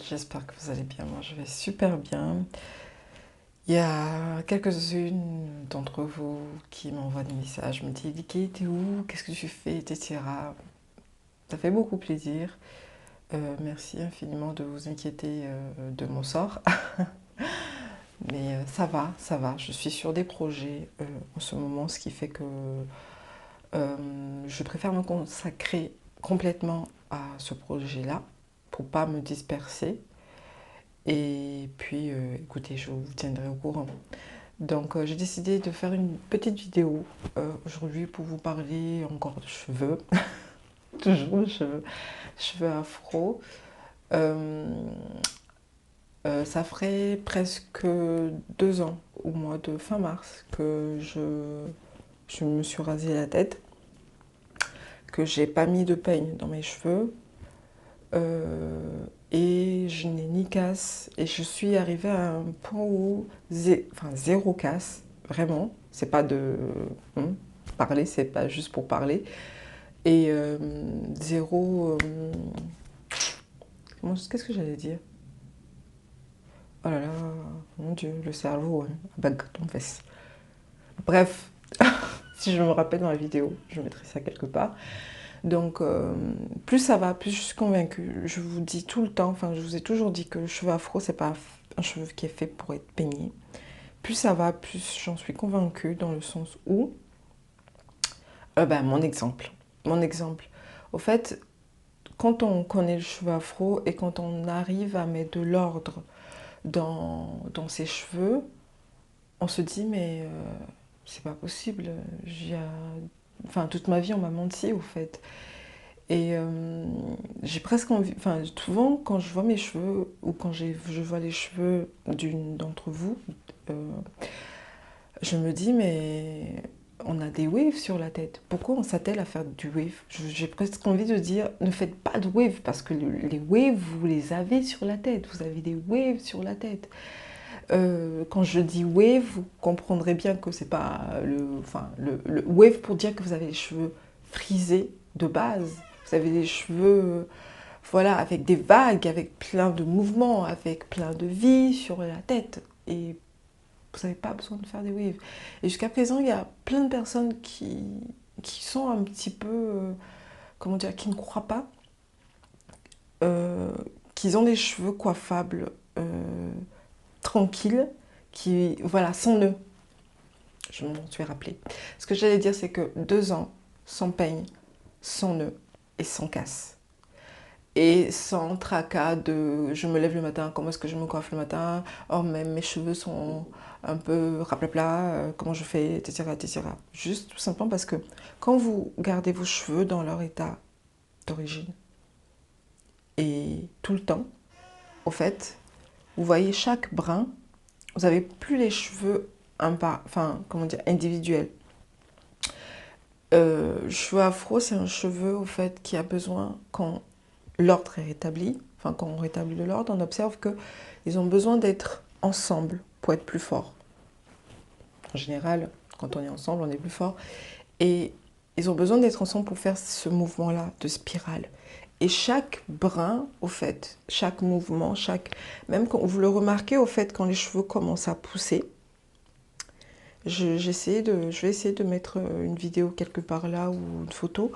J'espère que vous allez bien, moi je vais super bien. Il y a quelques-unes d'entre vous qui m'envoient des messages, me disent Vicky, t'es où? Qu'est-ce que tu fais? Etc. Ça fait beaucoup plaisir. Merci infiniment de vous inquiéter de mon sort. Mais ça va, ça va. Je suis sur des projets en ce moment, ce qui fait que je préfère me consacrer complètement à ce projet-là pour pas me disperser. Et puis, écoutez, je vous tiendrai au courant. Donc, j'ai décidé de faire une petite vidéo aujourd'hui pour vous parler encore de cheveux. Toujours de cheveux, cheveux afro. Euh, Ça ferait presque 2 ans, au mois de fin mars, que je me suis rasé la tête, que j'ai pas mis de peigne dans mes cheveux. Et je n'ai ni casse et je suis arrivée à un point où enfin, zéro casse, vraiment. C'est pas de parler, c'est pas juste pour parler. Et zéro. Qu'est-ce que j'allais dire? Oh là là, mon Dieu, le cerveau, hein, bague ton fesse. Bref, si je me rappelle dans la vidéo, je mettrai ça quelque part. Donc, plus ça va, plus je suis convaincue. Je vous dis tout le temps, enfin, je vous ai toujours dit que le cheveu afro, c'est pas un cheveu qui est fait pour être peigné. Plus ça va, plus j'en suis convaincue, dans le sens où, mon exemple. Mon exemple. Au fait, quand on connaît le cheveu afro et quand on arrive à mettre de l'ordre dans ses cheveux, on se dit, mais c'est pas possible. Enfin, toute ma vie, on m'a menti, au fait. Et j'ai presque envie, enfin souvent quand je vois mes cheveux ou quand je vois les cheveux d'une d'entre vous, euh, je me dis mais on a des waves sur la tête. Pourquoi on s'attelle à faire du wave? J'ai presque envie de dire ne faites pas de wave parce que les waves vous les avez sur la tête. Vous avez des waves sur la tête. Quand je dis wave, vous comprendrez bien que c'est pas le wave pour dire que vous avez les cheveux frisés de base. Vous avez des cheveux, voilà, avec des vagues, avec plein de mouvements, avec plein de vie sur la tête. Et vous n'avez pas besoin de faire des waves. Et jusqu'à présent, il y a plein de personnes qui sont un petit peu, comment dire, qui ne croient pas euh, qu'ils ont des cheveux coiffables tranquilles, qui, voilà, sans nœuds. Je m'en suis rappelé. Ce que j'allais dire, c'est que 2 ans sans peigne, sans nœud et sans casse. Et sans tracas de je me lève le matin, comment est-ce que je me coiffe le matin, oh même mes cheveux sont un peu raplapla, comment je fais, etc., etc. Juste tout simplement parce que quand vous gardez vos cheveux dans leur état d'origine et tout le temps, au fait, vous voyez chaque brin, vous n'avez plus les cheveux enfin, comment dire, individuels. Cheveux afro, c'est un cheveu au fait qui a besoin, quand l'ordre est rétabli, enfin quand on rétablit de l'ordre, on observe qu'ils ont besoin d'être ensemble pour être plus forts. En général, quand on est ensemble, on est plus fort. Et ils ont besoin d'être ensemble pour faire ce mouvement-là de spirale. Et chaque brin, au fait, chaque mouvement, même quand vous le remarquez, au fait, quand les cheveux commencent à pousser, je vais essayer de mettre une vidéo quelque part là ou une photo.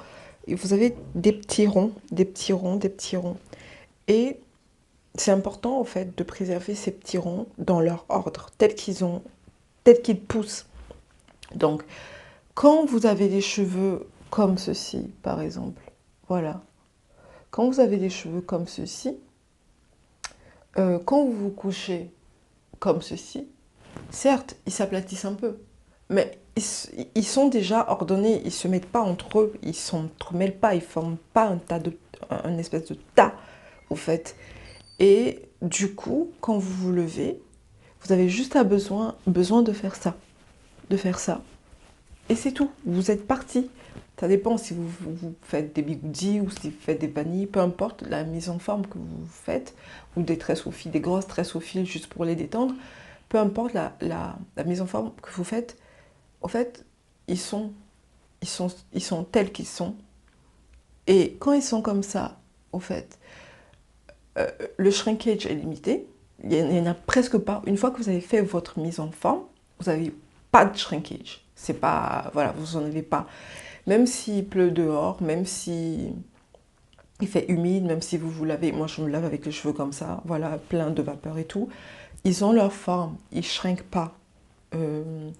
Et vous avez des petits ronds, des petits ronds, des petits ronds. Et c'est important, en fait, de préserver ces petits ronds dans leur ordre, tel qu'ils poussent. Donc, quand vous avez des cheveux comme ceci, par exemple, voilà. Quand vous avez des cheveux comme ceci, quand vous vous couchez comme ceci, certes, ils s'aplatissent un peu, mais ils sont déjà ordonnés, ils ne se mettent pas entre eux, ils ne s'entremêlent pas, ils ne forment pas un espèce de tas, au fait. Et du coup, quand vous vous levez, vous avez juste besoin de faire ça, de faire ça. Et c'est tout, vous êtes parti. Ça dépend si vous faites des bigoudis ou si vous faites des vanilles, peu importe la mise en forme que vous faites, ou des tresses au fil, des grosses tresses au fil juste pour les détendre, peu importe la mise en forme que vous faites, en fait, ils sont tels qu'ils sont. Et quand ils sont comme ça, au fait, le shrinkage est limité. Il n'y en a presque pas. Une fois que vous avez fait votre mise en forme, vous n'avez pas de shrinkage. C'est pas, voilà, vous n'en avez pas. Même s'il pleut dehors, même si il fait humide, même si vous vous lavez, moi je me lave avec les cheveux comme ça, voilà, plein de vapeur et tout, ils ont leur forme, ils ne shrinkent pas. Euh,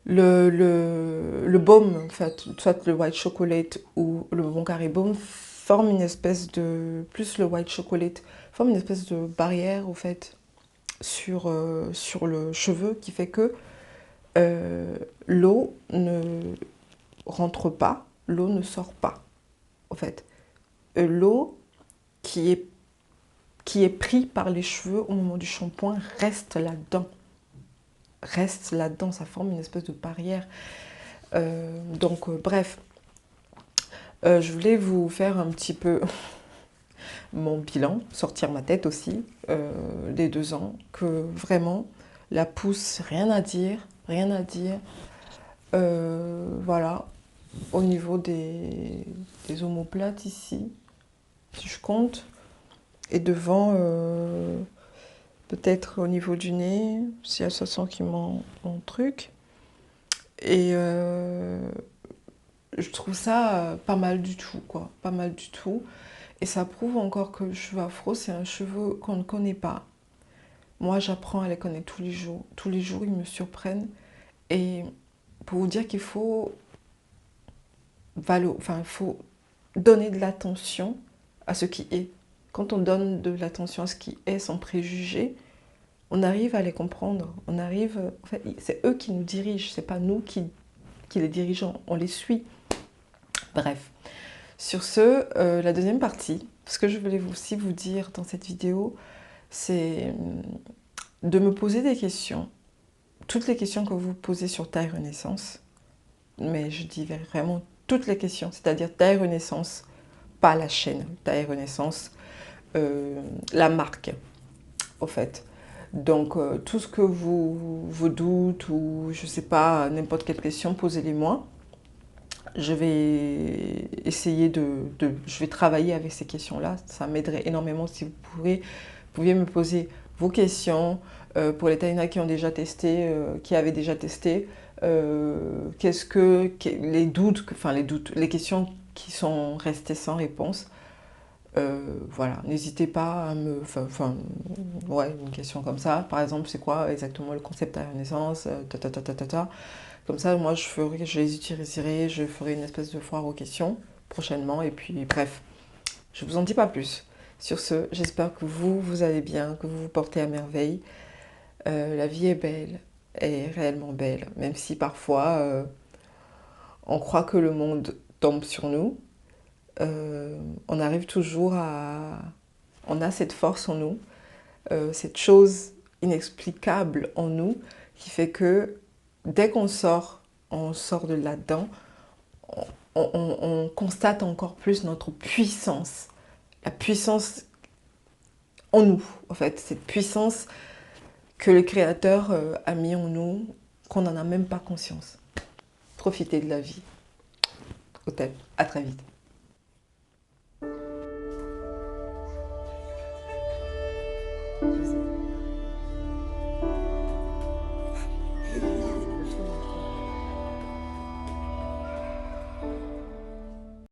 le baume, en fait, soit le white chocolate ou le bon carré baume, forme une espèce de, plus le white chocolate, forme une espèce de barrière, au fait, sur le cheveu qui fait que l'eau ne rentre pas, l'eau ne sort pas, en fait. L'eau qui est prise par les cheveux au moment du shampoing reste là-dedans. Reste là-dedans, ça forme une espèce de barrière. Bref, je voulais vous faire un petit peu mon bilan, sortir ma tête aussi, des 2 ans, que vraiment, la pousse, rien à dire, rien à dire. Voilà, au niveau des omoplates ici, si je compte, et devant, peut-être au niveau du nez, si ça sent qu'il mon truc. Et je trouve ça pas mal du tout, quoi, pas mal du tout. Et ça prouve encore que le cheveu afro, c'est un cheveu qu'on ne connaît pas. Moi, j'apprends à les connaître tous les jours. Tous les jours, ils me surprennent. Et pour vous dire qu'il faut, il faut donner de l'attention à ce qui est. Quand on donne de l'attention à ce qui est sans préjugés, on arrive à les comprendre. On arrive, en fait, c'est eux qui nous dirigent, c'est pas nous qui les dirigeons, on les suit. Bref. Sur ce, la deuxième partie, ce que je voulais aussi vous dire dans cette vidéo, c'est de me poser des questions. Toutes les questions que vous posez sur Taille Renaissance, mais je dis vraiment toutes les questions, c'est-à-dire Taille Renaissance, pas la chaîne, Taille Renaissance, la marque, au fait. Donc, tout ce que vous doute ou je sais pas, n'importe quelle question, posez-les-moi. Je vais essayer je vais travailler avec ces questions-là. Ça m'aiderait énormément si vous pouviez me poser vos questions pour les Taïna qui ont déjà testé, qui avaient déjà testé. Les doutes, les questions qui sont restées sans réponse. Voilà, n'hésitez pas à me... ouais, une question comme ça. Par exemple, c'est quoi exactement le concept à Renaissance Comme ça, moi, je les utiliserai, je ferai une espèce de foire aux questions prochainement. Et puis, bref, je vous en dis pas plus. Sur ce, j'espère que vous allez bien, que vous vous portez à merveille. La vie est belle, elle est réellement belle. Même si parfois, on croit que le monde tombe sur nous. On arrive toujours à... On a cette force en nous, cette chose inexplicable en nous qui fait que dès qu'on sort, on sort de là-dedans, on constate encore plus notre puissance. La puissance en nous, en fait. Cette puissance que le Créateur a mis en nous, qu'on n'en a même pas conscience. Profitez de la vie. Au top. À très vite.